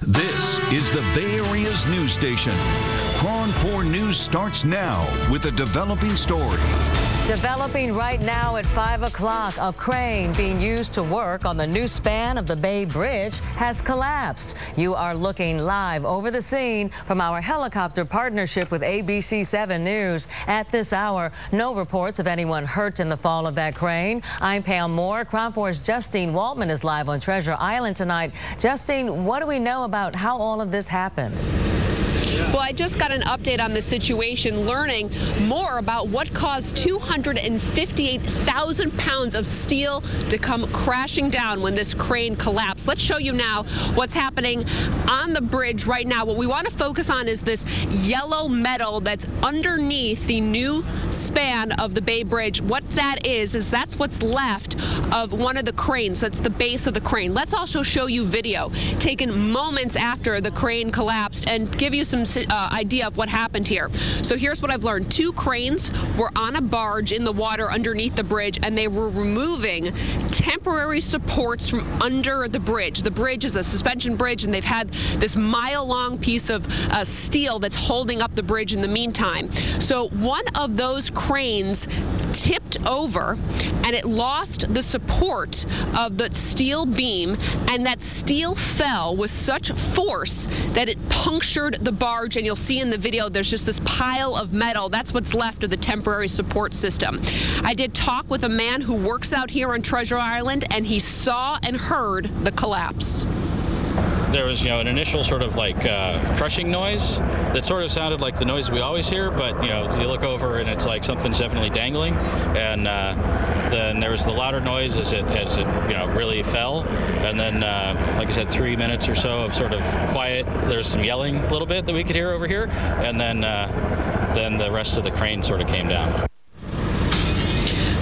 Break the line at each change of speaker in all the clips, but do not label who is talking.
This is the Bay Area's news station. KRON4 News starts now with a developing story.
Developing right now at 5 o'clock, a crane being used to work on the new span of the Bay Bridge has collapsed. You are looking live over the scene from our helicopter partnership with ABC 7 News. At this hour, no reports of anyone hurt in the fall of that crane. I'm Pam Moore. KRON4's Justine Waltman is live on Treasure Island tonight. Justine, what do we know about how all of this happened?
Well, I just got an update on the situation, learning more about what caused 258,000 pounds of steel to come crashing down when this crane collapsed. Let's show you now what's happening on the bridge right now. What we want to focus on is this yellow metal that's underneath the new span of the Bay Bridge. What that is that's what's left of one of the cranes. That's the base of the crane. Let's also show you video taken moments after the crane collapsed and give you some idea of what happened here. So here's what I've learned. 2 cranes were on a barge in the water underneath the bridge, and they were removing temporary supports from under the bridge. The bridge is a suspension bridge, and they've had this mile-long piece of steel that's holding up the bridge in the meantime. So one of those cranes tipped over, and it lost the support of the steel beam, and that steel fell with such force that it punctured the barge. And you'll see in the video there's just this pile of metal. That's what's left of the temporary support system. I did talk with a man who works out here on Treasure Island, and he saw and heard the collapse.
There was, an initial sort of like crushing noise that sort of sounded like the noise we always hear, but, you look over and it's like something's definitely dangling. And then there was the louder noise as it really fell. And then, like I said, 3 minutes or so of sort of quiet. There's some yelling a little bit that we could hear over here. And then the rest of the crane sort of came down.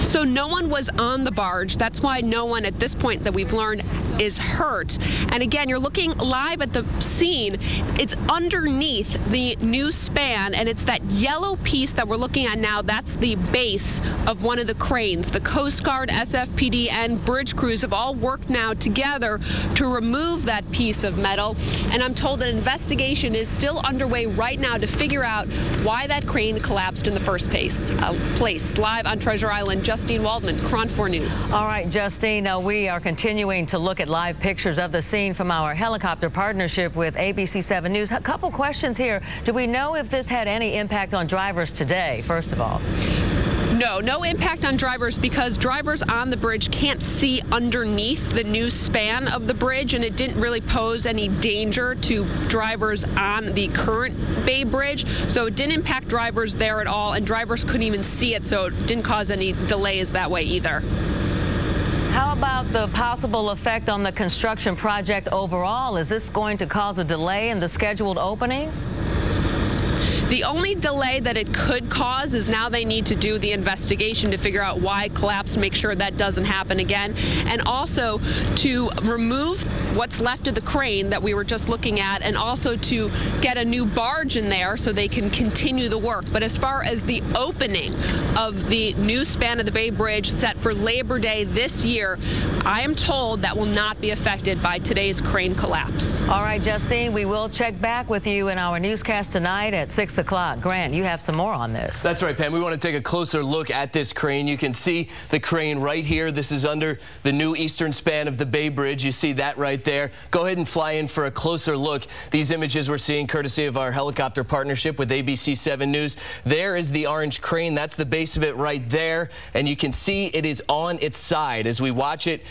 So no one was on the barge. That's why no one at this point that we've learned is hurt. And again, you're looking live at the scene. It's underneath the new span, and it's that yellow piece that we're looking at now. That's the base of one of the cranes. The Coast Guard, SFPD, and bridge crews have all worked now together to remove that piece of metal. And I'm told an investigation is still underway right now to figure out why that crane collapsed in the first place. Live on Treasure Island, Justine Waltman, KRON4 News.
All right, Justine, we are continuing to look at live pictures of the scene from our helicopter partnership with ABC 7 News. A couple questions here. Do we know if this had any impact on drivers today, first of all?
No impact on drivers, because drivers on the bridge can't see underneath the new span of the bridge, and it didn't really pose any danger to drivers on the current Bay Bridge. So it didn't impact drivers there at all, and drivers couldn't even see it, so it didn't cause any delays that way either.
How about the possible effect on the construction project overall? Is this going to cause a delay in the scheduled opening?
The only delay that it could cause is now they need to do the investigation to figure out why it collapsed, make sure that doesn't happen again, and also to remove what's left of the crane that we were just looking at, and also to get a new barge in there so they can continue the work. But as far as the opening of the new span of the Bay Bridge set for Labor Day this year, I am told that will not be affected by today's crane collapse.
All right, Justine, we will check back with you in our newscast tonight at 6 o'clock. Grant, you have some more on this.
That's right, Pam. We want to take a closer look at this crane. You can see the crane right here. This is under the new eastern span of the Bay Bridge. You see that right there. Go ahead and fly in for a closer look. These images we're seeing courtesy of our helicopter partnership with ABC 7 News. There is the orange crane. That's the base of it right there. And you can see it is on its side. As we watch it,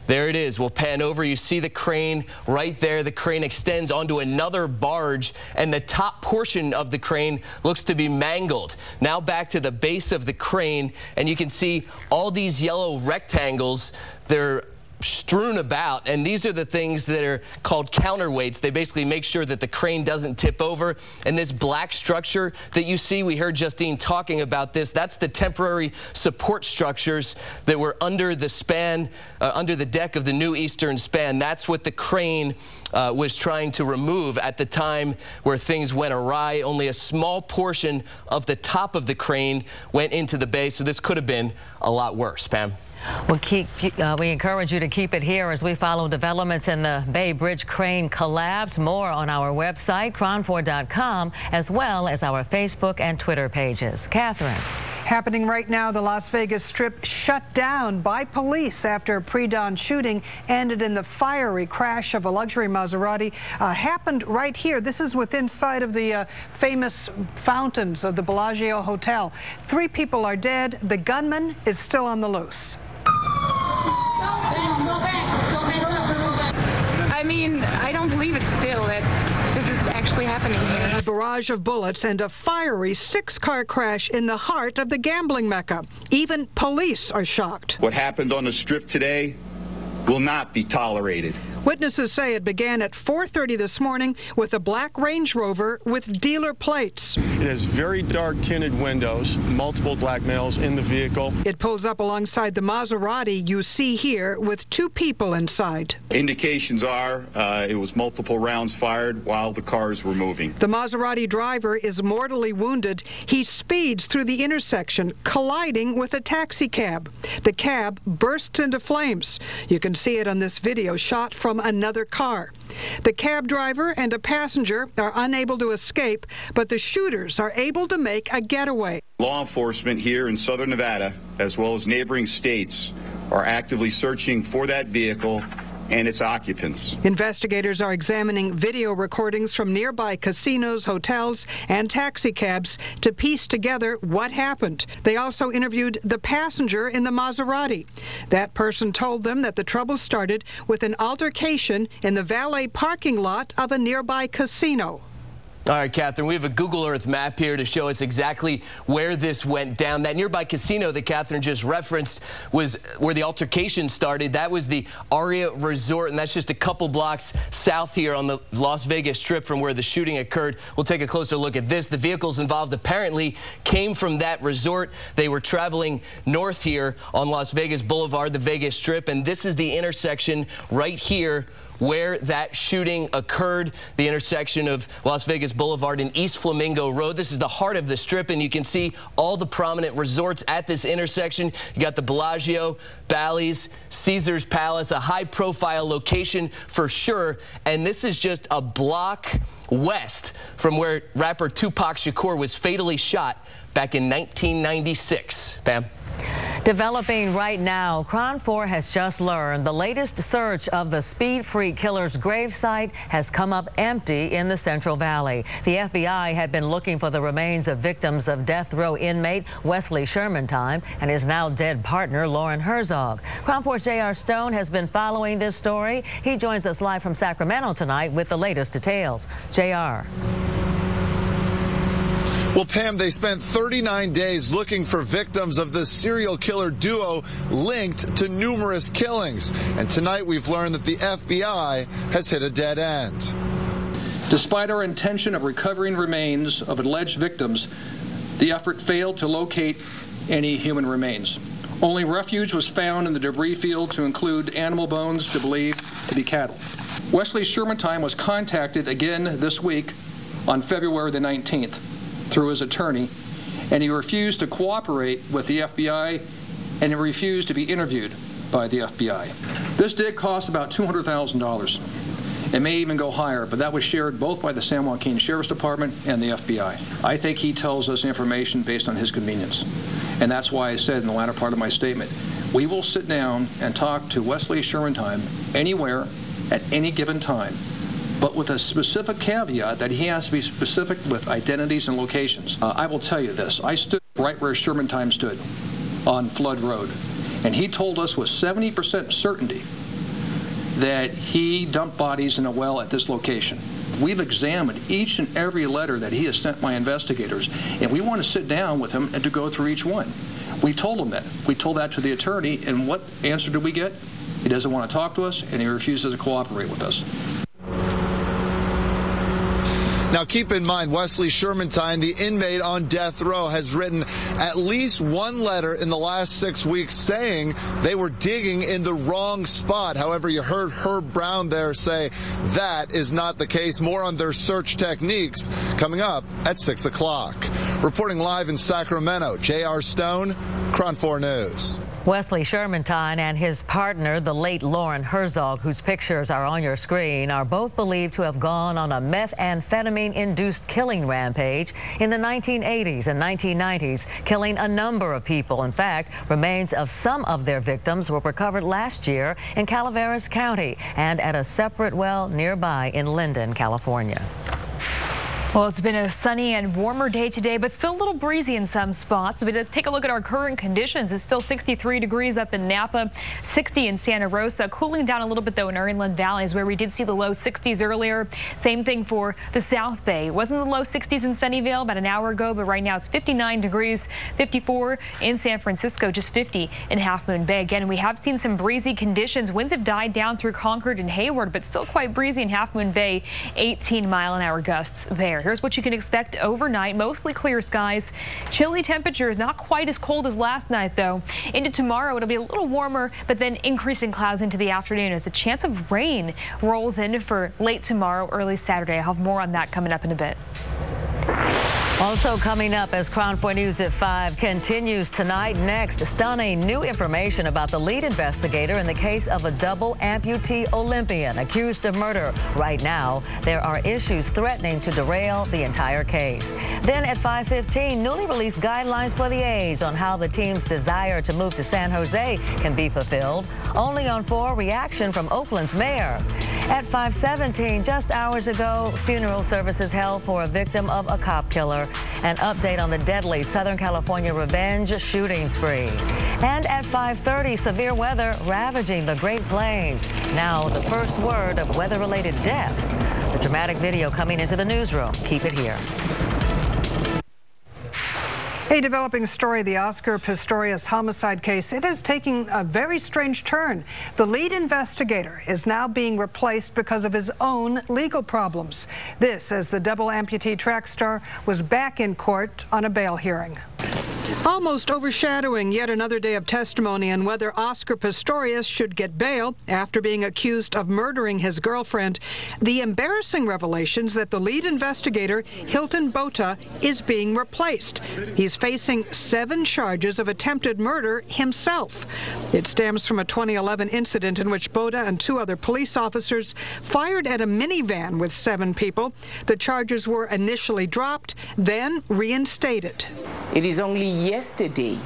there it is. We'll pan over. You see the crane right there. The crane extends onto another barge, and the top portion of the crane looks to be mangled. Now back to the base of the crane, and you can see all these yellow rectangles. They're strewn about, and these are the things that are called counterweights. They basically make sure that the crane doesn't tip over. And this black structure that you see, we heard Justine talking about this, that's the temporary support structures that were under the span, under the deck of the new eastern span. That's what the crane was trying to remove at the time where things went awry. Only a small portion of the top of the crane went into the bay, so this could have been a lot worse. Pam?
We encourage you to keep it here as we follow developments in the Bay Bridge crane collapse. More on our website, KRON4.com, as well as our Facebook and Twitter pages. Catherine.
Happening right now, the Las Vegas Strip shut down by police after a pre-dawn shooting ended in the fiery crash of a luxury Maserati. Happened right here. This is within sight of the famous fountains of the Bellagio Hotel. 3 people are dead. The gunman is still on the loose.
I mean, I don't believe it's still that this is actually happening here.
A barrage of bullets and a fiery 6-car crash in the heart of the gambling mecca. Even police are shocked.
What happened on the Strip today will not be tolerated.
Witnesses say it began at 4:30 this morning with a black Range Rover with dealer plates.
It has very dark tinted windows, multiple black males in the vehicle.
It pulls up alongside the Maserati you see here with 2 people inside.
Indications are it was multiple rounds fired while the cars were moving.
The Maserati driver is mortally wounded. He speeds through the intersection, colliding with a taxi cab. The cab bursts into flames. You can see it on this video shot from another car. The cab driver and a passenger are unable to escape, but the shooters are able to make a getaway.
Law enforcement here in southern Nevada, as well as neighboring states, are actively searching for that vehicle and its occupants.
Investigators are examining video recordings from nearby casinos, hotels, and taxi cabs to piece together what happened. They also interviewed the passenger in the Maserati. That person told them that the trouble started with an altercation in the valet parking lot of a nearby casino.
All right, Catherine, we have a Google Earth map here to show us exactly where this went down. That nearby casino that Catherine just referenced was where the altercation started. That was the Aria Resort, and that's just a couple blocks south here on the Las Vegas Strip from where the shooting occurred. We'll take a closer look at this. The vehicles involved apparently came from that resort. They were traveling north here on Las Vegas Boulevard, the Vegas Strip, and this is the intersection right here where that shooting occurred, the intersection of Las Vegas Boulevard and East Flamingo Road. This is the heart of the Strip, and you can see all the prominent resorts at this intersection. You got the Bellagio, Bally's, Caesar's Palace, a high-profile location for sure, and this is just a block west from where rapper Tupac Shakur was fatally shot back in 1996. Pam?
Developing right now, KRON4 has just learned the latest search of the Speed Freak killer's gravesite has come up empty in the Central Valley. The FBI had been looking for the remains of victims of death row inmate Wesley Sherman-Time and his now dead partner Lauren Herzog. KRON4's J.R. Stone has been following this story. He joins us live from Sacramento tonight with the latest details. J.R.
Well, Pam, they spent 39 days looking for victims of the serial killer duo linked to numerous killings. And tonight we've learned that the FBI has hit a dead end.
Despite our intention of recovering remains of alleged victims, the effort failed to locate any human remains. Only refuge was found in the debris field to include animal bones believed to be cattle. Wesley Sherman-Time was contacted again this week on February the 19th. Through his attorney, and he refused to cooperate with the FBI, and he refused to be interviewed by the FBI. This did cost about $200,000. It may even go higher, but that was shared both by the San Joaquin Sheriff's Department and the FBI. I think he tells us information based on his convenience, and that's why I said in the latter part of my statement, we will sit down and talk to Wesley Sherman-Time anywhere at any given time, but with a specific caveat that he has to be specific with identities and locations. I will tell you this. I stood right where Sherman-Time stood on Flood Road, and he told us with 70% certainty that he dumped bodies in a well at this location. We've examined each and every letter that he has sent my investigators, and we want to sit down with him and to go through each one. We told him that. We told that to the attorney, and what answer did we get? He doesn't want to talk to us, and he refuses to cooperate with us.
Now, keep in mind, Wesley Sherman-Time, the inmate on death row, has written at least one letter in the last 6 weeks saying they were digging in the wrong spot. However, you heard Herb Brown there say that is not the case. More on their search techniques coming up at 6 o'clock. Reporting live in Sacramento, J.R. Stone, KRON4 News.
Wesley Shermantine and his partner, the late Lauren Herzog, whose pictures are on your screen, are both believed to have gone on a methamphetamine-induced killing rampage in the 1980s and 1990s, killing a number of people. In fact, remains of some of their victims were recovered last year in Calaveras County and at a separate well nearby in Linden, California.
Well, it's been a sunny and warmer day today, but still a little breezy in some spots. But take a look at our current conditions. It's still 63 degrees up in Napa, 60 in Santa Rosa. Cooling down a little bit, though, in our inland valleys where we did see the low 60s earlier. Same thing for the South Bay. It wasn't the low 60s in Sunnyvale about an hour ago, but right now it's 59 degrees, 54 in San Francisco, just 50 in Half Moon Bay. Again, we have seen some breezy conditions. Winds have died down through Concord and Hayward, but still quite breezy in Half Moon Bay, 18-mile-an-hour gusts there. Here's what you can expect overnight. Mostly clear skies. Chilly temperatures, not quite as cold as last night, though. Into tomorrow, it'll be a little warmer, but then increasing clouds into the afternoon as a chance of rain rolls in for late tomorrow, early Saturday. I'll have more on that coming up in a bit.
Also coming up as KRON4 News at 5 continues tonight. Next, stunning new information about the lead investigator in the case of a double amputee Olympian accused of murder. Right now, there are issues threatening to derail the entire case. Then at 5:15, newly released guidelines for the A's on how the team's desire to move to San Jose can be fulfilled. Only on 4, reaction from Oakland's mayor. At 5:17, just hours ago, funeral services held for a victim of a cop killer. An update on the deadly Southern California revenge shooting spree. And at 5:30, severe weather ravaging the Great Plains. Now, the first word of weather-related deaths. The dramatic video coming into the newsroom. Keep it here.
A developing story, the Oscar Pistorius homicide case. It is taking a very strange turn. The lead investigator is now being replaced because of his own legal problems. This as the double amputee track star was back in court on a bail hearing. Almost overshadowing yet another day of testimony on whether Oscar Pistorius should get bail after being accused of murdering his girlfriend, the embarrassing revelations that the lead investigator, Hilton Bota, is being replaced. He's facing 7 charges of attempted murder himself. It stems from a 2011 incident in which Bota and 2 other police officers fired at a minivan with 7 people. The charges were initially dropped, then reinstated.
It is only yesterday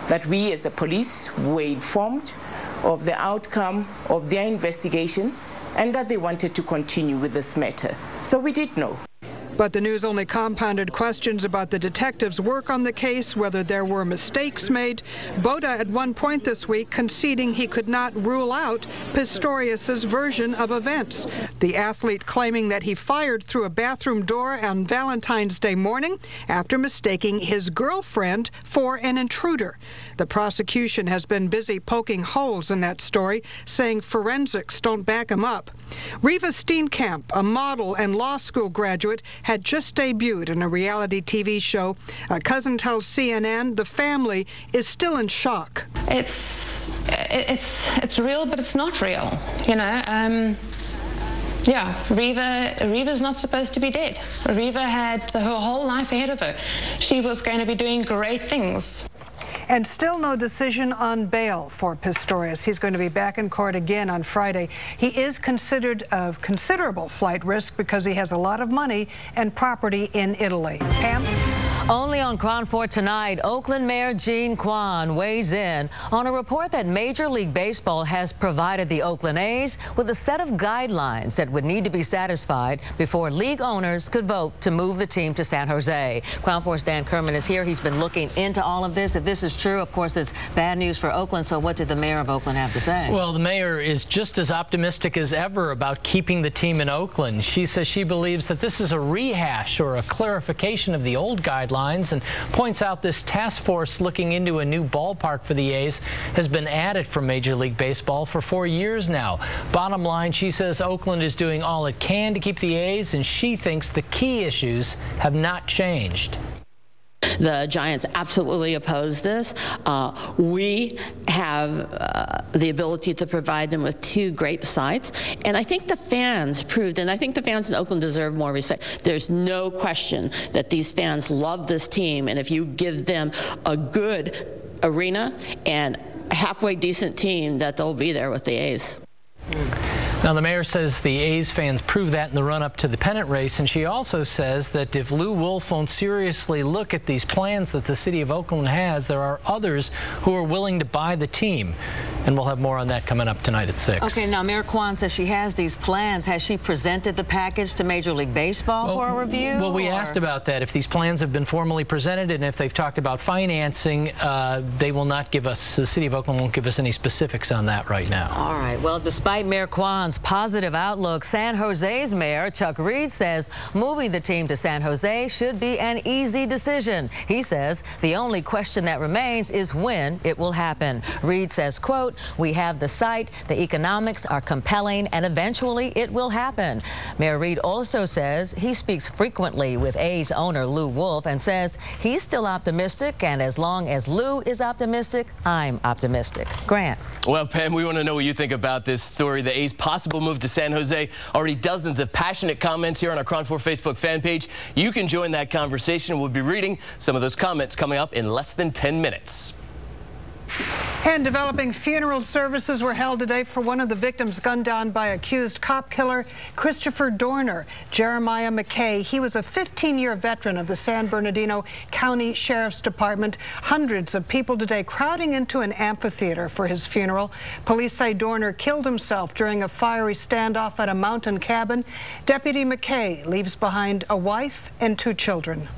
that we as the police were informed of the outcome of their investigation and that they wanted to continue with this matter. So we did know.
But the news only compounded questions about the detectives' work on the case, whether there were mistakes made. Bota at one point this week conceding he could not rule out Pistorius's version of events. The athlete claiming that he fired through a bathroom door on Valentine's Day morning after mistaking his girlfriend for an intruder. The prosecution has been busy poking holes in that story, saying forensics don't back him up. Reva Steenkamp, a model and law school graduate, had just debuted in a reality TV show. A cousin tells CNN the family is still in shock.
It's real, but it's not real. You know, yeah, Reva's not supposed to be dead. Reva had her whole life ahead of her. She was going to be doing great things.
And still no decision on bail for Pistorius. He's going to be back in court again on Friday. He is considered of considerable flight risk because he has a lot of money and property in Italy. Pam?
Only on KRON4 tonight, Oakland Mayor Jean Quan weighs in on a report that Major League Baseball has provided the Oakland A's with a set of guidelines that would need to be satisfied before league owners could vote to move the team to San Jose. KRON4's Dan Kerman is here. He's been looking into all of this. If this is true, of course, it's bad news for Oakland. So what did the mayor of Oakland have to say?
Well, the mayor is just as optimistic as ever about keeping the team in Oakland. She says she believes that this is a rehash or a clarification of the old guidelines and points out this task force looking into a new ballpark for the A's has been at it from Major League Baseball for 4 years now. Bottom line, she says Oakland is doing all it can to keep the A's, and she thinks the key issues have not changed.
The Giants absolutely oppose this. We have the ability to provide them with 2 great sites, and I think the fans proved, and I think the fans in Oakland deserve more respect. There's no question that these fans love this team, and if you give them a good arena and halfway decent team, that they'll be there with the A's.
Now, the mayor says the A's fans proved that in the run-up to the pennant race, and she also says that if Lou Wolf won't seriously look at these plans that the city of Oakland has, there are others who are willing to buy the team. And we'll have more on that coming up tonight at 6.
Okay, now Mayor Kwan says she has these plans. Has she presented the package to Major League Baseball for a review?
Well, we asked about that. If these plans have been formally presented and if they've talked about financing, they will not give us, the city of Oakland won't give us any specifics on that right now.
All right. Well, despite Mayor Kwan's positive outlook, San Jose's mayor, Chuck Reed, says moving the team to San Jose should be an easy decision. He says the only question that remains is when it will happen. Reed says, quote, "We have the site, the economics are compelling, and eventually it will happen." Mayor Reed also says he speaks frequently with A's owner Lou Wolf and says he's still optimistic, and as long as Lou is optimistic, I'm optimistic. Grant.
Well, Pam, we want to know what you think about this story. The A's possible move to San Jose. Already dozens of passionate comments here on our KRON4 Facebook fan page. You can join that conversation. We'll be reading some of those comments coming up in less than 10 minutes.
And developing funeral services were held today for one of the victims gunned down by accused cop killer Christopher Dorner. Jeremiah McKay, he was a 15-year veteran of the San Bernardino County Sheriff's Department. Hundreds of people today crowding into an amphitheater for his funeral. Police say Dorner killed himself during a fiery standoff at a mountain cabin. Deputy McKay leaves behind a wife and 2 children.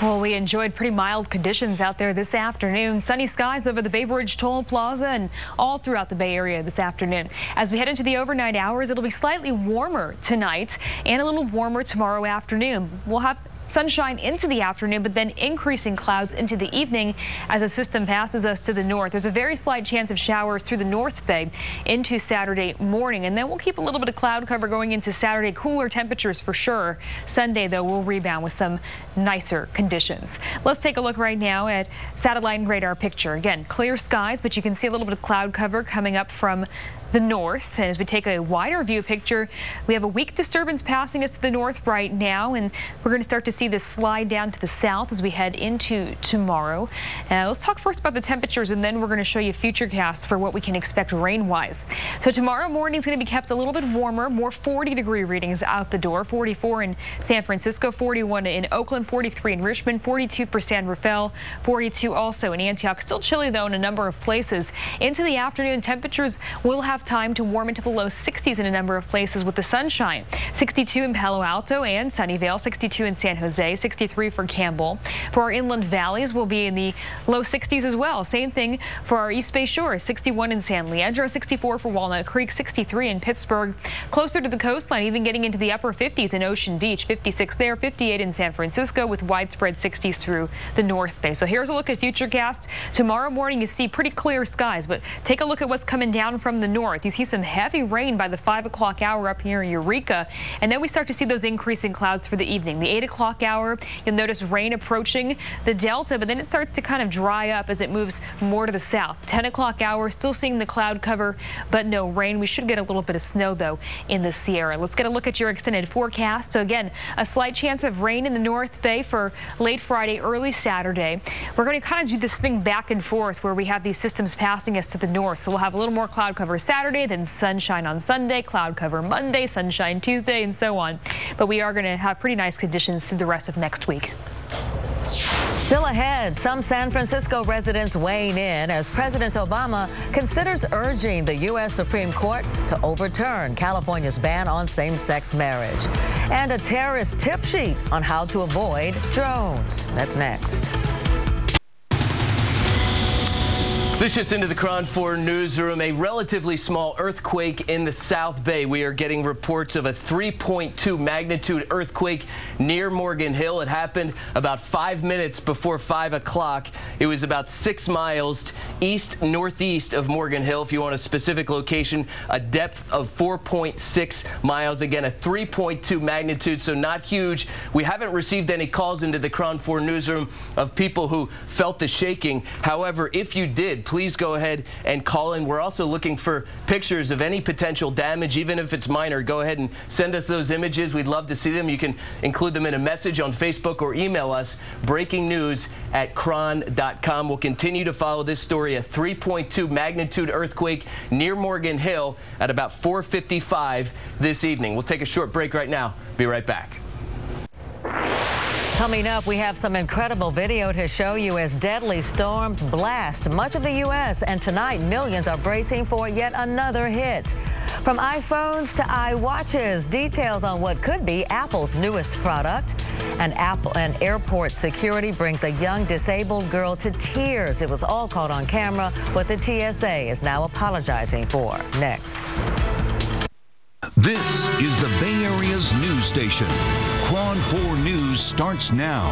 Well, we enjoyed pretty mild conditions out there this afternoon. Sunny skies over the Bay Bridge Toll Plaza and all throughout the Bay Area this afternoon. As we head into the overnight hours, it'll be slightly warmer tonight and a little warmer tomorrow afternoon. We'll have sunshine into the afternoon, but then increasing clouds into the evening as a system passes us to the north. There's a very slight chance of showers through the North Bay into Saturday morning, and then we'll keep a little bit of cloud cover going into Saturday. Cooler temperatures for sure. Sunday, though, we'll rebound with some nicer conditions. Let's take a look right now at satellite and radar picture. Again, clear skies, but you can see a little bit of cloud cover coming up from the north. And as we take a wider view picture, we have a weak disturbance passing us to the north right now, and we're going to start to see this slide down to the south as we head into tomorrow. Let's talk first about the temperatures, and then we're going to show you futurecasts for what we can expect rain-wise. So tomorrow morning is going to be kept a little bit warmer, more 40-degree readings out the door. 44 in San Francisco, 41 in Oakland, 43 in Richmond, 42 for San Rafael, 42 also in Antioch. Still chilly, though, in a number of places. Into the afternoon, temperatures will have time to warm into the low 60s in a number of places with the sunshine. 62 in Palo Alto and Sunnyvale, 62 in San Jose, 63 for Campbell. For our inland valleys, we'll be in the low 60s as well. Same thing for our East Bay Shore, 61 in San Leandro, 64 for Walnut Creek, 63 in Pittsburgh. Closer to the coastline, even getting into the upper 50s in Ocean Beach, 56 there, 58 in San Francisco with widespread 60s through the North Bay. So here's a look at futurecast. Tomorrow morning, you see pretty clear skies, but take a look at what's coming down from the north. You see some heavy rain by the 5 o'clock hour up here in Eureka, and then we start to see those increasing clouds for the evening. The 8 o'clock hour, you'll notice rain approaching the Delta, but then it starts to kind of dry up as it moves more to the south. 10 o'clock hour, still seeing the cloud cover, but no rain. We should get a little bit of snow, though, in the Sierra. Let's get a look at your extended forecast. So again, a slight chance of rain in the North Bay for late Friday, early Saturday. We're going to kind of do this thing back and forth where we have these systems passing us to the north. So we'll have a little more cloud cover Saturday, then sunshine on Sunday, cloud cover Monday, sunshine Tuesday, and so on. But we are going to have pretty nice conditions through the rest of next week.
Still ahead, some San Francisco residents weighing in as President Obama considers urging the U.S. Supreme Court to overturn California's ban on same-sex marriage. And a terrorist tip sheet on how to avoid drones. That's next.
This just into the KRON4 newsroom. A relatively small earthquake in the South Bay. We are getting reports of a 3.2 magnitude earthquake near Morgan Hill. It happened about 5 minutes before 5 o'clock. It was about 6 miles east-northeast of Morgan Hill. If you want a specific location, a depth of 4.6 miles. Again, a 3.2 magnitude, so not huge. We haven't received any calls into the KRON4 newsroom of people who felt the shaking. However, if you did, please go ahead and call in. We're also looking for pictures of any potential damage, even if it's minor. Go ahead and send us those images. We'd love to see them. You can include them in a message on Facebook or email us, breakingnews@KRON.com. We'll continue to follow this story, a 3.2 magnitude earthquake near Morgan Hill at about 4:55 this evening. We'll take a short break right now. Be right back.
Coming up, we have some incredible video to show you as deadly storms blast much of the U.S. And tonight, millions are bracing for yet another hit. From iPhones to iWatches, details on what could be Apple's newest product. And airport security brings a young disabled girl to tears. It was all caught on camera, what the TSA is now apologizing for. Next.
This is the Bay Area's news station. KRON4 News starts now.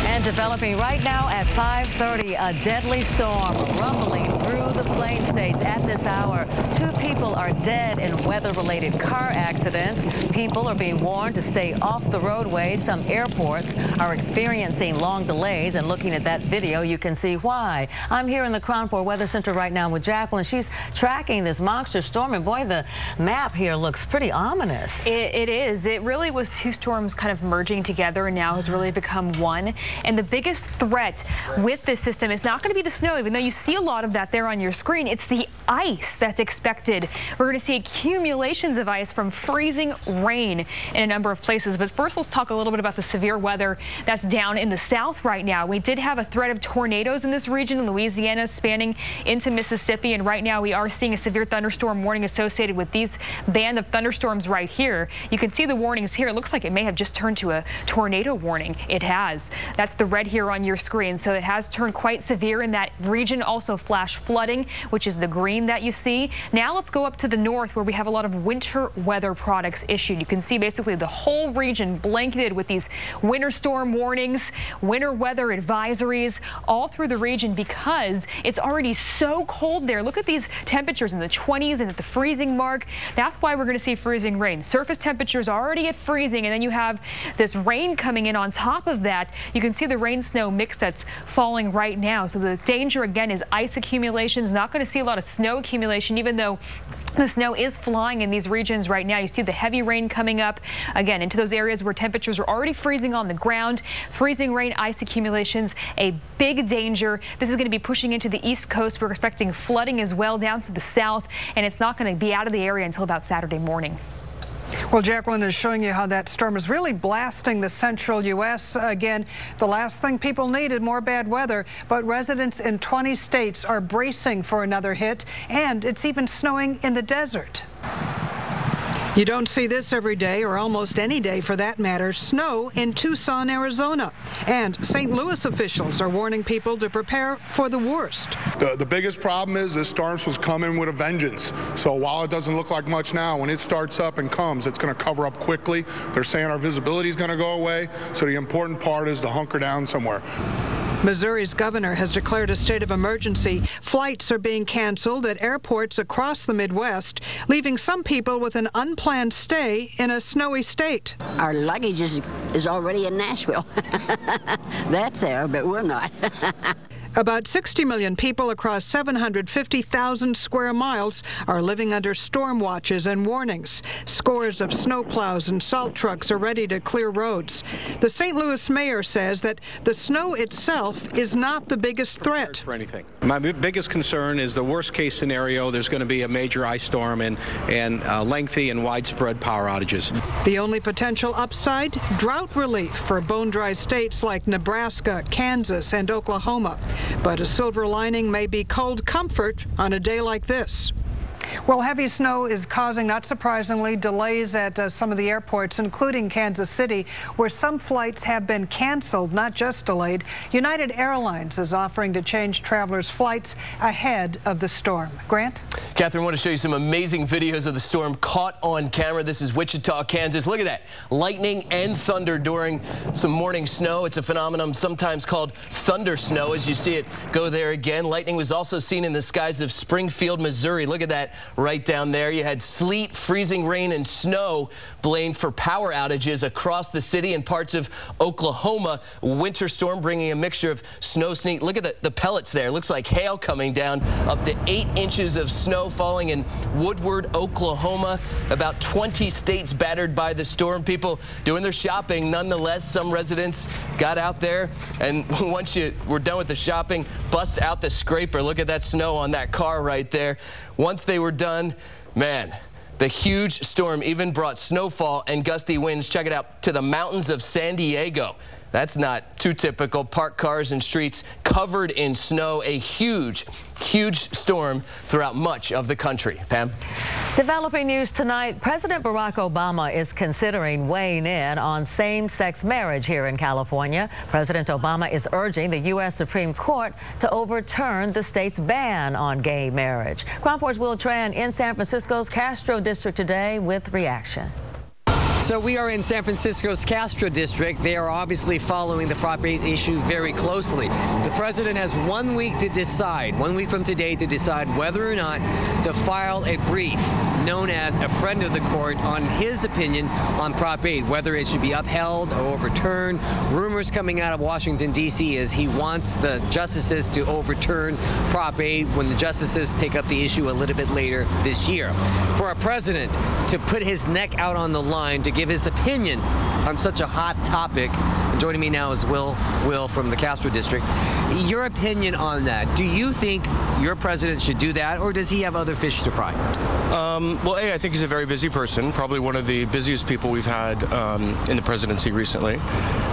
And developing right now at 5:30, a deadly storm rumbling through the Plain States at this hour. 2 people are dead in weather-related car accidents. People are being warned to stay off the roadway. Some airports are experiencing long delays, and looking at that video, you can see why. I'm here in the KRON4 Weather Center right now with Jacqueline. She's tracking this monster storm, and boy, the map here looks pretty ominous.
It is. It really was 2 storms kind of merging together, and now has really become one. And the biggest threat with this system is not going to be the snow, even though you see a lot of that there on your screen. It's the ice that's expected. We're going to see accumulations of ice from freezing rain in a number of places. But first, let's talk a little bit about the severe weather that's down in the south right now. We did have a threat of tornadoes in this region in Louisiana, spanning into Mississippi. And right now, we are seeing a severe thunderstorm warning associated with these band of thunderstorms right here. You can see the warnings here. It looks like it may have just turned to a tornado warning. It has. That's the red here on your screen. So it has turned quite severe in that region. Also flash flooding, which is the green that you see. Now let's go up to the north where we have a lot of winter weather products issued. You can see basically the whole region blanketed with these winter storm warnings, winter weather advisories all through the region because it's already so cold there. Look at these temperatures in the 20s and at the freezing mark. That's why we're going to see freezing rain. Surface temperatures already at freezing, and then you have this rain coming in on top of that. You can see the rain-snow mix that's falling right now. So the danger again is ice accumulations. Not going to see a lot of snow accumulation, even though the snow is flying in these regions right now. You see the heavy rain coming up again into those areas where temperatures are already freezing on the ground. Freezing rain, ice accumulations, a big danger. This is going to be pushing into the East Coast. We're expecting flooding as well down to the south, and it's not going to be out of the area until about Saturday morning.
Well, Jacqueline is showing you how that storm is really blasting the central U.S. Again, the last thing people needed, more bad weather, but residents in 20 states are bracing for another hit, and it's even snowing in the desert. You don't see this every day, or almost any day for that matter. Snow in Tucson, Arizona. And St. Louis officials are warning people to prepare for the worst.
The biggest problem is this storm was coming with a vengeance. So while it doesn't look like much now, when it starts up and comes, it's going to cover up quickly. They're saying our visibility is going to go away. So the important part is to hunker down somewhere.
Missouri's governor has declared a state of emergency. Flights are being canceled at airports across the Midwest, leaving some people with an unplanned stay in a snowy state.
Our luggage is already in Nashville. That's there, but we're not.
About 60 million people across 750,000 square miles are living under storm watches and warnings. Scores of snowplows and salt trucks are ready to clear roads. The St. Louis mayor says that the snow itself is not the biggest threat.
For anything. My biggest concern is the worst case scenario. There's going to be a major ice storm and lengthy and widespread power outages.
The only potential upside, drought relief for bone-dry states like Nebraska, Kansas, and Oklahoma. But a silver lining may be cold comfort on a day like this. Well, heavy snow is causing, not surprisingly, delays at some of the airports, including Kansas City, where some flights have been canceled, not just delayed. United Airlines is offering to change travelers' flights ahead of the storm. Grant?
Catherine, I want to show you some amazing videos of the storm caught on camera. This is Wichita, Kansas. Look at that. Lightning and thunder during some morning snow. It's a phenomenon sometimes called thunder snow, as you see it go there again. Lightning was also seen in the skies of Springfield, Missouri. Look at that. right down there. You had sleet, freezing rain, and snow blamed for power outages across the city and parts of Oklahoma. Winter storm bringing a mixture of snow, sleet. Look at the pellets there. Looks like hail coming down. Up to 8 inches of snow falling in Woodward, Oklahoma. About 20 states battered by the storm. People doing their shopping. Nonetheless, some residents got out there, and once you were done with the shopping, bust out the scraper. Look at that snow on that car right there. Once they were done, man, the huge storm even brought snowfall and gusty winds, check it out, to the mountains of San Diego. That's not too typical. Parked cars and streets covered in snow. A huge, huge storm throughout much of the country. Pam?
Developing news tonight, President Barack Obama is considering weighing in on same-sex marriage here in California. President Obama is urging the U.S. Supreme Court to overturn the state's ban on gay marriage. KRON4's Will Tran in San Francisco's Castro District today with reaction.
So we are in San Francisco's Castro District. They are obviously following the Prop 8 issue very closely. The president has 1 week to decide, 1 week from today, to decide whether or not to file a brief known as a friend of the court on his opinion on Prop 8, whether it should be upheld or overturned. Rumors coming out of Washington, D.C. is he wants the justices to overturn Prop 8 when the justices take up the issue a little bit later this year. For a president to put his neck out on the line to give his opinion on such a hot topic. Joining me now is Will from the Castro District. Your opinion on that. Do you think your president should do that, or does he have other fish to fry?
Well, I think he's a very busy person, probably one of the busiest people we've had in the presidency recently.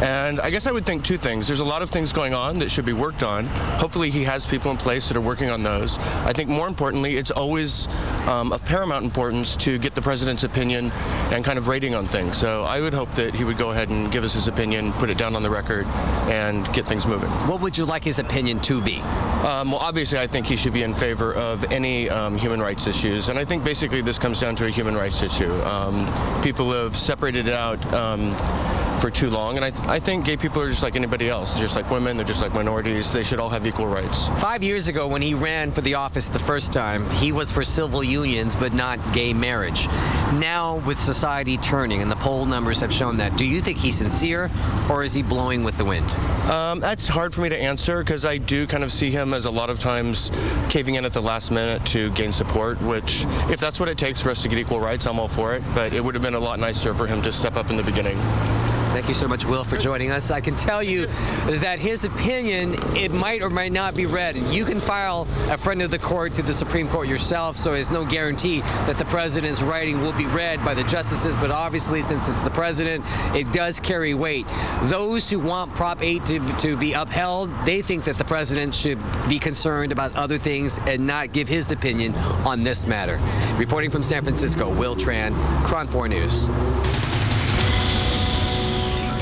And I guess I would think two things. There's a lot of things going on that should be worked on. Hopefully he has people in place that are working on those. I think more importantly, it's always of paramount importance to get the president's opinion and kind of rating on things. So I would hope that he would go ahead and give us his opinion, put it down on the record, and get things moving. What would you like his opinion to be? Well, obviously, I think he should be in favor of any human rights issues, and I think basically this comes down to a human rights issue. People have separated it out for too long, and I think gay people are just like anybody else. They're just like women, they're just like minorities. They should all have equal rights.
5 years ago, when he ran for the office the first time, he was for civil unions, but not gay marriage. Now, with society turning, and the poll numbers have shown that, do you think he's sincere, or is he blowing with the wind?
That's hard for me to answer, because I do kind of see him as a lot of times caving in at the last minute to gain support, which, if that's what it takes for us to get equal rights, I'm all for it, but it would have been a lot nicer for him to step up in the beginning.
Thank you so much, Will, for joining us. I can tell you that his opinion, it might or might not be read. You can file a friend of the court to the Supreme Court yourself, so there's no guarantee that the president's writing will be read by the justices, but obviously, since it's the president, it does carry weight. Those who want Prop 8 to be upheld, they think that the president should be concerned about other things and not give his opinion on this matter. Reporting from San Francisco, Will Tran, KRON4 News.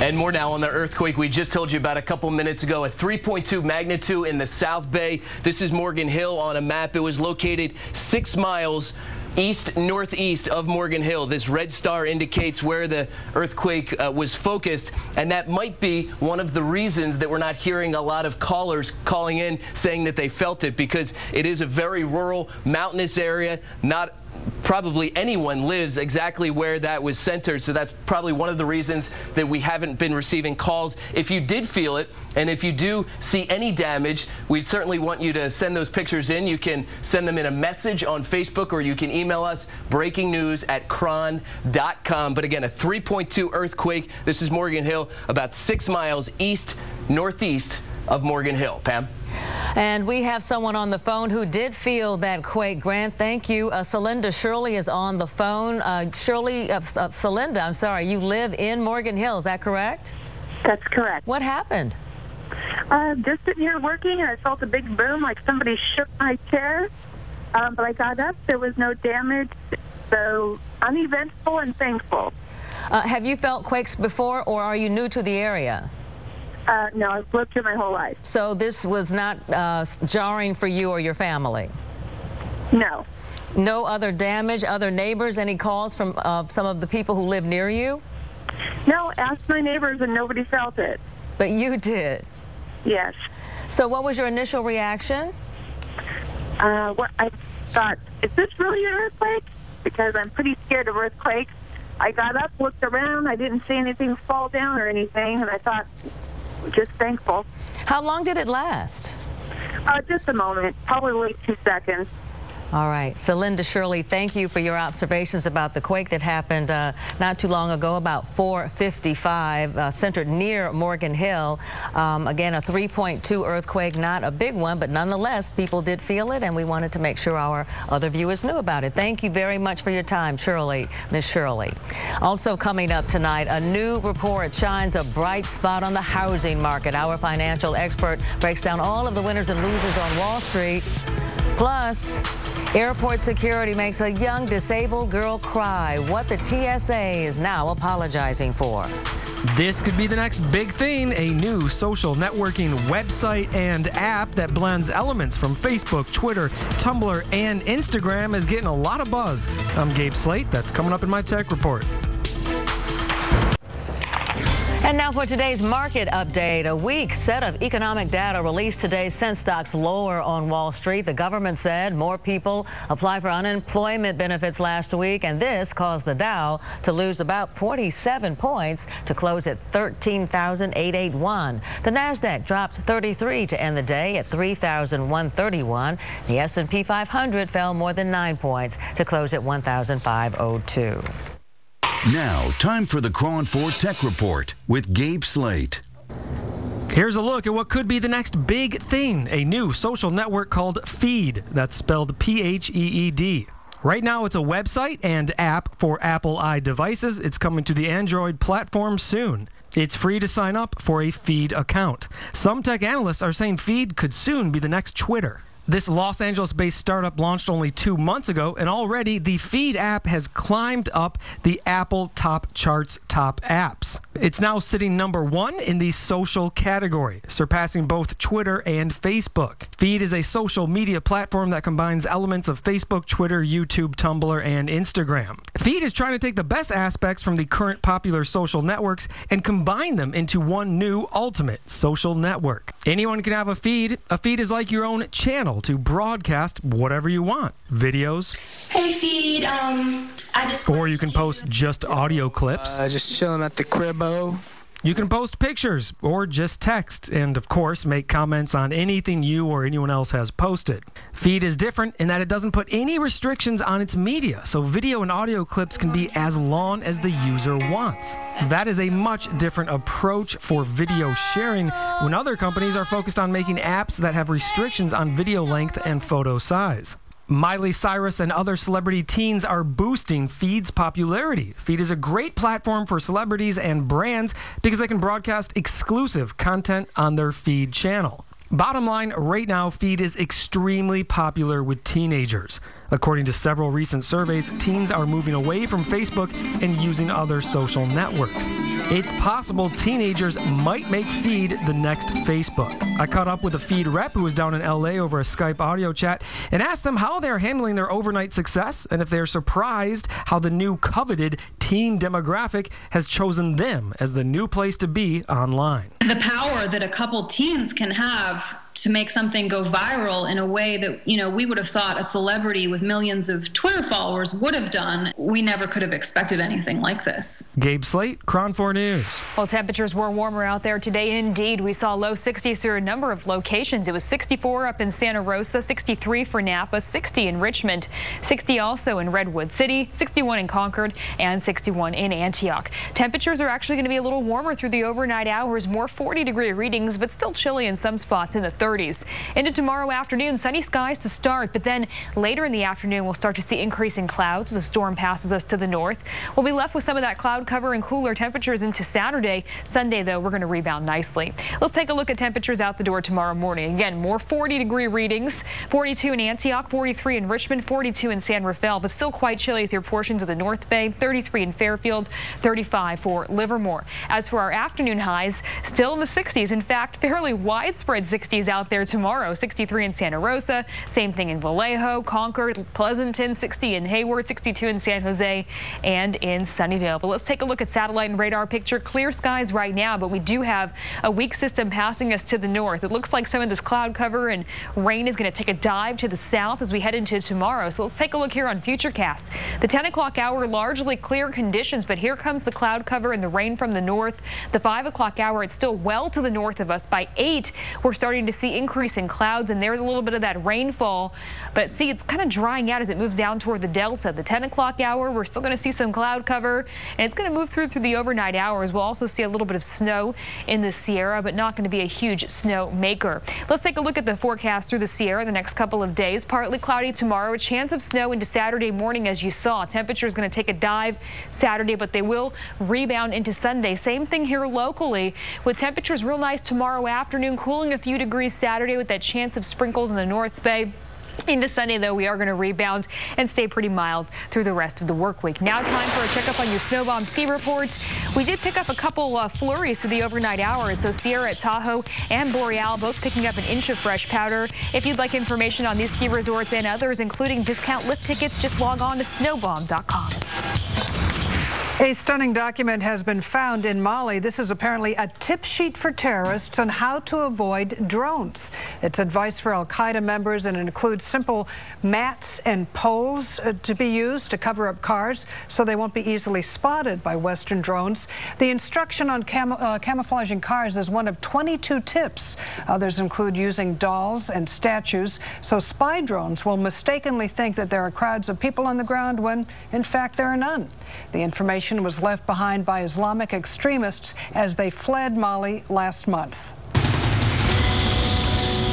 And more now on the earthquake we just told you about a couple minutes ago. A 3.2 magnitude in the South Bay. This is Morgan Hill on a map. It was located 6 miles east-northeast of Morgan Hill. This red star indicates where the earthquake was focused, and that might be one of the reasons that we're not hearing a lot of callers calling in saying that they felt it, because it is a very rural, mountainous area. Not probably anyone lives exactly where that was centered, so that's probably one of the reasons that we haven't been receiving calls. If you did feel it, and if you do see any damage, we certainly want you to send those pictures in. You can send them in a message on Facebook, or you can email us, breakingnews@kron.com. But again, a 3.2 earthquake. This is Morgan Hill, about 6 miles east-northeast of Morgan Hill. Pam?
And we have someone on the phone who did feel that quake. Grant, thank you. Celinda Shirley is on the phone. Celinda, I'm sorry, you live in Morgan Hill, is that correct?
That's correct.
What happened?
Just sitting here working, and I felt a big boom, like somebody shook my chair. But I got up, there was no damage, so uneventful and thankful.
Have you felt quakes before, or are you new to the area?
No, I've lived here my whole life.
So this was not jarring for you or your family?
No.
No other damage, other neighbors, any calls from some of the people who live near you?
No, asked my neighbors and nobody felt it.
But you did?
Yes.
So what was your initial reaction?
I thought, is this really an earthquake? Because I'm pretty scared of earthquakes. I got up, looked around. I didn't see anything fall down or anything, and I thought, just thankful.
How long did it last?
Just a moment, probably 2 seconds.
All right. So, Linda Shirley, thank you for your observations about the quake that happened not too long ago, about 4:55, centered near Morgan Hill. Again, a 3.2 earthquake, not a big one, but nonetheless, people did feel it, and we wanted to make sure our other viewers knew about it. Thank you very much for your time, Shirley, Miss Shirley. Also coming up tonight, a new report shines a bright spot on the housing market. Our financial expert breaks down all of the winners and losers on Wall Street. Plus, airport security makes a young disabled girl cry. What the TSA is now apologizing for.
This could be the next big thing, a new social networking website and app that blends elements from Facebook, Twitter, Tumblr, and Instagram is getting a lot of buzz. I'm Gabe Slate. That's coming up in my Tech Report.
And now for today's market update. A weak set of economic data released today sent stocks lower on Wall Street. The government said more people applied for unemployment benefits last week, and this caused the Dow to lose about 47 points to close at 13,881. The Nasdaq dropped 33 to end the day at 3,131. The S&P 500 fell more than 9 points to close at 1,502.
Now, time for the KRON4 Tech Report with Gabe Slate.
Here's a look at what could be the next big thing, a new social network called Feed. That's spelled P-H-E-E-D. Right now, it's a website and app for Apple devices. It's coming to the Android platform soon. It's free to sign up for a Feed account. Some tech analysts are saying Feed could soon be the next Twitter. This Los Angeles-based startup launched only 2 months ago, and already the Feed app has climbed up the Apple top charts top apps. It's now sitting #1 in the social category, surpassing both Twitter and Facebook. Feed is a social media platform that combines elements of Facebook, Twitter, YouTube, Tumblr, and Instagram. Feed is trying to take the best aspects from the current popular social networks and combine them into one new ultimate social network. Anyone can have a feed. A feed is like your own channel to broadcast whatever you want. Videos.
Hey, Feed.
Or you can post just audio clips.
Just chilling at the cribbo.
You can post pictures or just text, and of course make comments on anything you or anyone else has posted. Feed is different in that it doesn't put any restrictions on its media, so video and audio clips can be as long as the user wants. That is a much different approach for video sharing when other companies are focused on making apps that have restrictions on video length and photo size. Miley Cyrus and other celebrity teens are boosting Feed's popularity. Feed is a great platform for celebrities and brands because they can broadcast exclusive content on their Feed channel. Bottom line, right now, Feed is extremely popular with teenagers. According to several recent surveys, teens are moving away from Facebook and using other social networks. It's possible teenagers might make Feed the next Facebook. I caught up with a Feed rep who was down in LA over a Skype audio chat and asked them how they're handling their overnight success and if they're surprised how the new coveted teen demographic has chosen them as the new place to be online.
The power that a couple teens can have to make something go viral in a way that, we would have thought a celebrity with millions of Twitter followers would have done. We never could have expected anything like this.
Gabe Slate, KRON4 News.
Well, temperatures were warmer out there today. Indeed, we saw low 60s through a number of locations. It was 64 up in Santa Rosa, 63 for Napa, 60 in Richmond, 60 also in Redwood City, 61 in Concord, and 61 in Antioch. Temperatures are actually going to be a little warmer through the overnight hours, more 40-degree readings, but still chilly in some spots in the 30s. Into tomorrow afternoon, sunny skies to start, but then later in the afternoon, we'll start to see increasing clouds as a storm passes us to the north. We'll be left with some of that cloud cover and cooler temperatures into Saturday. Sunday, though, we're going to rebound nicely. Let's take a look at temperatures out the door tomorrow morning. Again, more 40-degree readings, 42 in Antioch, 43 in Richmond, 42 in San Rafael, but still quite chilly through portions of the North Bay, 33 in Fairfield, 35 for Livermore. As for our afternoon highs, still in the 60s. In fact, fairly widespread 60s out out there tomorrow. 63 in Santa Rosa, same thing in Vallejo, Concord, Pleasanton, 60 in Hayward, 62 in San Jose and in Sunnyvale. But let's take a look at satellite and radar picture. Clear skies right now, but we do have a weak system passing us to the north. It looks like some of this cloud cover and rain is going to take a dive to the south as we head into tomorrow. So let's take a look here on Futurecast. The 10 o'clock hour, largely clear conditions, but here comes the cloud cover and the rain from the north. The 5 o'clock hour, it's still well to the north of us. By 8, we're starting to see increasing clouds, and there's a little bit of that rainfall. But see, it's kind of drying out as it moves down toward the delta. The 10 o'clock hour, we're still going to see some cloud cover, and it's going to move through the overnight hours. We'll also see a little bit of snow in the Sierra, but not going to be a huge snow maker. Let's take a look at the forecast through the Sierra the next couple of days. Partly cloudy tomorrow, a chance of snow into Saturday morning, as you saw. Temperature is going to take a dive Saturday, but they will rebound into Sunday. Same thing here locally, with temperatures real nice tomorrow afternoon, cooling a few degrees Saturday with that chance of sprinkles in the North Bay. Into Sunday, though, we are going to rebound and stay pretty mild through the rest of the work week. Now time for a checkup on your snow bomb ski report. We did pick up a couple flurries through the overnight hours, so Sierra at Tahoe and Boreal both picking up an inch of fresh powder. If you'd like information on these ski resorts and others, including discount lift tickets, just log on to snowbomb.com.
A stunning document has been found in Mali. This is apparently a tip sheet for terrorists on how to avoid drones. It's advice for al-Qaeda members, and it includes simple mats and poles to be used to cover up cars so they won't be easily spotted by Western drones. The instruction on camouflaging cars is one of 22 tips. Others include using dolls and statues, so spy drones will mistakenly think that there are crowds of people on the ground when, in fact, there are none. The information was left behind by Islamic extremists as they fled Mali last month.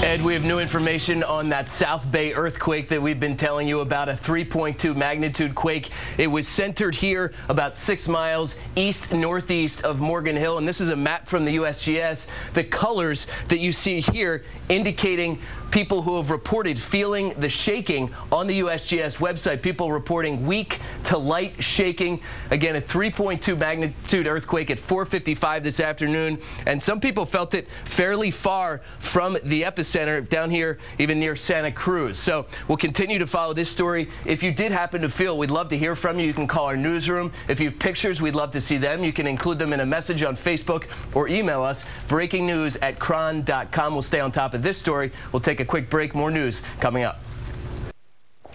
Ed, we have new information on that South Bay earthquake that we've been telling you about, a 3.2 magnitude quake. It was centered here about 6 miles east-northeast of Morgan Hill, and this is a map from the USGS. The colors that you see here indicating people who have reported feeling the shaking on the USGS website, people reporting weak to light shaking. Again, a 3.2 magnitude earthquake at 4:55 this afternoon, and some people felt it fairly far from the epicenter down here, even near Santa Cruz. So we'll continue to follow this story. If you did happen to feel, we'd love to hear from you. You can call our newsroom. If you have pictures, we'd love to see them. You can include them in a message on Facebook or email us, breakingnews@KRON.com. We'll stay on top of this story. We'll take a quick break. More news coming up.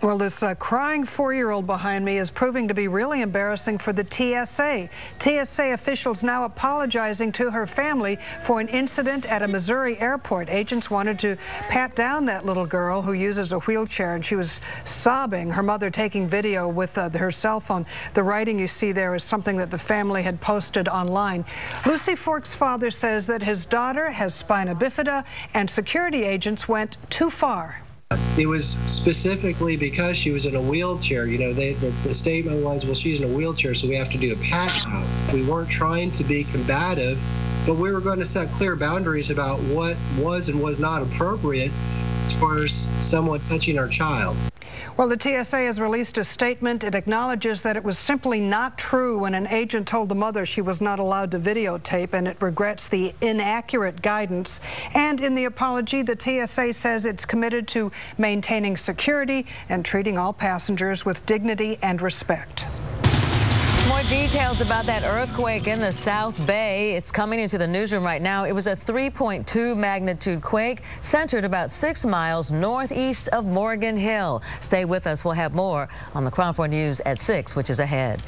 Well, this crying 4-year-old behind me is proving to be really embarrassing for the TSA. TSA officials now apologizing to her family for an incident at a Missouri airport. Agents wanted to pat down that little girl who uses a wheelchair, and she was sobbing, her mother taking video with her cell phone. The writing you see there is something that the family had posted online. Lucy Fork's father says that his daughter has spina bifida, and security agents went too far.
It was specifically because she was in a wheelchair. You know, the statement was, well, she's in a wheelchair, so we have to do a pat down. We weren't trying to be combative, but we were going to set clear boundaries about what was and was not appropriate as far as someone touching our child.
Well, the TSA has released a statement. It acknowledges that it was simply not true when an agent told the mother she was not allowed to videotape, and it regrets the inaccurate guidance. And in the apology, the TSA says it's committed to maintaining security and treating all passengers with dignity and respect.
More details about that earthquake in the South Bay. It's coming into the newsroom right now. It was a 3.2 magnitude quake centered about 6 miles northeast of Morgan Hill. Stay with us. We'll have more on the KRON4 News at 6, which is ahead.